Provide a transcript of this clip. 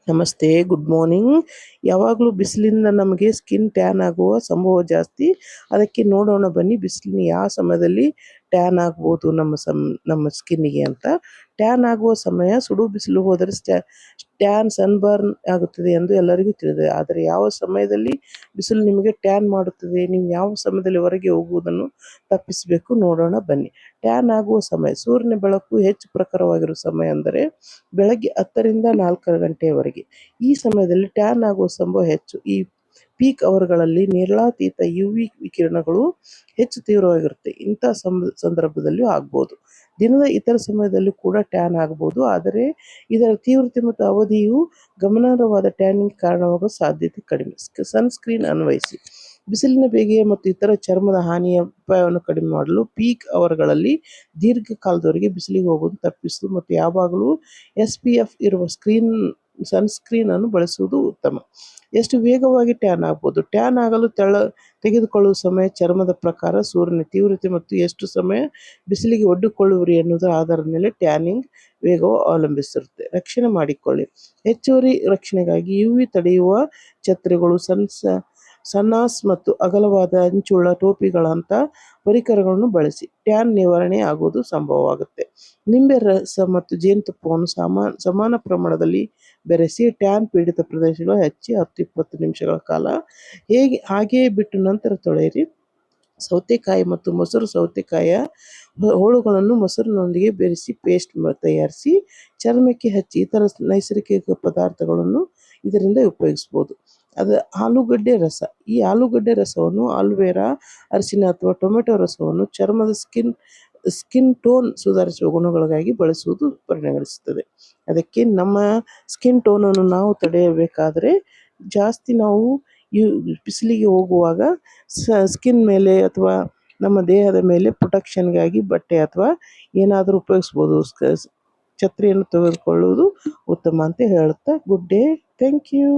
ನಮಸ್ತೆ, good morning. ಯಾವಾಗಲೂ ಬಿಸಿಲಿಂದ ನಮಗೆ ಸ್ಕಿನ್ ಟ್ಯಾನ್ ಆಗುವ ಸಂಭವ ಜಾಸ್ತಿ. ಅದಕ್ಕೆ ನೋಡೋಣ ಬನ್ನಿ, ಬಿಸಿಲಿನ ಯಾವ ಸಮಯದಲ್ಲಿ ಟ್ಯಾನ್ ಆಗ್ಬೋದು ನಮ್ಮ ಸ್ಕಿನ್ನಿಗೆ ಅಂತ. ಟ್ಯಾನ್ ಆಗುವ ಸಮಯ ಸುಡು ಬಿಸಿಲು ಹೋದರೆ ಟ್ಯಾನ್ ಸನ್ಬರ್ನ್ ಆಗುತ್ತದೆ ಎಂದು ಎಲ್ಲರಿಗೂ ತಿಳಿದಿದೆ. ಆದರೆ ಯಾವ ಸಮಯದಲ್ಲಿ ಬಿಸಿಲು ನಿಮಗೆ ಟ್ಯಾನ್ ಮಾಡುತ್ತದೆ, ನೀವು ಯಾವ ಸಮಯದಲ್ಲಿ ಹೊರಗೆ ಹೋಗುವುದನ್ನು ತಪ್ಪಿಸಬೇಕು ನೋಡೋಣ ಬನ್ನಿ. ಟ್ಯಾನ್ ಆಗುವ ಸಮಯ, ಸೂರ್ಯನ ಬೆಳಕು ಹೆಚ್ಚು ಪ್ರಖರವಾಗಿರುವ ಸಮಯ ಅಂದರೆ ಬೆಳಗ್ಗೆ 10ರಿಂದ 4 ಗಂಟೆಯವರೆಗೆ. ಈ ಸಮಯದಲ್ಲಿ ಟ್ಯಾನ್ ಆಗುವ ಸಂಭವ ಹೆಚ್ಚು. ಈ ಪೀಕ್ ಅವರ್ಗಳಲ್ಲಿ ನೇರಳಾತೀತ UV ವಿಕಿರಣಗಳು ಹೆಚ್ಚು ತೀವ್ರವಾಗಿರುತ್ತೆ. ಇಂಥ ಸಂದರ್ಭದಲ್ಲಿ ಆಗ್ಬೋದು. ದಿನದ ಇತರ ಸಮಯದಲ್ಲಿ ಕೂಡ ಟ್ಯಾನ್ ಆಗಬಹುದು, ಆದರೆ ಇದರ ತೀವ್ರತೆ ಮತ್ತು ಅವಧಿಯು ಗಮನಾರ್ಹವಾದ ಟ್ಯಾನಿಂಗ್ ಕಾರಣವಾಗುವ ಸಾಧ್ಯತೆ ಕಡಿಮೆ. ಸನ್ಸ್ಕ್ರೀನ್ ಅನ್ವಯಿಸಿ. ಬಿಸಿಲಿನ ಬೇಗೆ ಮತ್ತು ಇತರ ಚರ್ಮದ ಹಾನಿಯ ಅಪಾಯವನ್ನು ಕಡಿಮೆ ಮಾಡಲು ಪೀಕ್ ಅವರ್ಗಳಲ್ಲಿ ದೀರ್ಘಕಾಲದವರೆಗೆ ಬಿಸಿಲಿಗೆ ಹೋಗುವುದು ತಪ್ಪಿಸುವುದು ಮತ್ತು ಯಾವಾಗಲೂ SPF ಇರುವ ಸನ್ಸ್ಕ್ರೀನ್ ಅನ್ನು ಬಳಸುವುದು ಉತ್ತಮ. ಎಷ್ಟು ವೇಗವಾಗಿ ಟ್ಯಾನ್ ಆಗ್ಬೋದು? ಟ್ಯಾನ್ ಆಗಲು ತೆಗೆದುಕೊಳ್ಳುವ ಸಮಯ ಚರ್ಮದ ಪ್ರಕಾರ, ಸೂರ್ಯನ ತೀವ್ರತೆ ಮತ್ತು ಎಷ್ಟು ಸಮಯ ಬಿಸಿಲಿಗೆ ಒಡ್ಡಿಕೊಳ್ಳುವಿರಿ ಎನ್ನುವುದರ ಆಧಾರದ ಮೇಲೆ ಟ್ಯಾನಿಂಗ್ ವೇಗವು ಅವಲಂಬಿಸಿರುತ್ತೆ. ರಕ್ಷಣೆ ಮಾಡಿಕೊಳ್ಳಿ. ಹೆಚ್ಚುವರಿ ರಕ್ಷಣೆಗಾಗಿ UV ತಡೆಯುವ ಛತ್ರಿಗಳು, ಸನ್ನಾಸ್ ಮತ್ತು ಅಗಲವಾದ ಅಂಚುಳ್ಳ ಟೋಪಿಗಳಂಥ ಪರಿಕರಗಳನ್ನು ಬಳಸಿ ಟ್ಯಾನ್ ನಿವಾರಣೆ ಆಗುವುದು ಸಂಭವವಾಗುತ್ತೆ. ನಿಂಬೆ ರಸ ಮತ್ತು ಜೇನುತುಪ್ಪವನ್ನು ಸಮಾನ ಪ್ರಮಾಣದಲ್ಲಿ ಬೆರೆಸಿ ಟ್ಯಾನ್ ಪೀಡಿತ ಪ್ರದೇಶಗಳು ಹಚ್ಚಿ 10-20 ನಿಮಿಷಗಳ ಕಾಲ ಹಾಗೆಯೇ ಬಿಟ್ಟು ನಂತರ ತೊಳೆಯಿರಿ. ಸೌತೆಕಾಯಿ ಮತ್ತು ಮೊಸರು. ಸೌತೆಕಾಯಿಯ ಹೋಳುಗಳನ್ನು ಮೊಸರಿನೊಂದಿಗೆ ಬೆರೆಸಿ ಪೇಸ್ಟ್ ತಯಾರಿಸಿ ಚರ್ಮಕ್ಕೆ ಹಚ್ಚಿ. ಇತರ ನೈಸರ್ಗಿಕ ಪದಾರ್ಥಗಳನ್ನು ಇದರಿಂದ ಉಪಯೋಗಿಸ್ಬೋದು. ಆಲೂಗಡ್ಡೆ ರಸ. ಈ ಆಲೂಗಡ್ಡೆ ರಸವನ್ನು ಆಲೋವೆರಾ, ಅರಿಶಿನ ಅಥವಾ ಟೊಮೆಟೊ ರಸವನ್ನು ಚರ್ಮದ ಸ್ಕಿನ್ ಟೋನ್ ಸುಧಾರಿಸುವ ಗುಣಗಳಿಗಾಗಿ ಬಳಸುವುದು ಪರಿಗಣಿಸುತ್ತದೆ. ಅದಕ್ಕೆ ನಮ್ಮ ಸ್ಕಿನ್ ಟೋನನ್ನು ನಾವು ತಡೆಯಬೇಕಾದರೆ ಜಾಸ್ತಿ ನಾವು ಬಿಸಿಲಿಗೆ ಹೋಗುವಾಗ ಸ್ಕಿನ್ ಮೇಲೆ ಅಥವಾ ನಮ್ಮ ದೇಹದ ಮೇಲೆ ಪ್ರೊಟೆಕ್ಷನ್ಗಾಗಿ ಬಟ್ಟೆ ಅಥವಾ ಏನಾದರೂ ಉಪಯೋಗಿಸ್ಬೋದು. ಛತ್ರಿಯನ್ನು ತೆಗೆದುಕೊಳ್ಳುವುದು ಉತ್ತಮ ಅಂತ ಹೇಳುತ್ತಾ ಗುಡ್ ಡೇ. Thank you.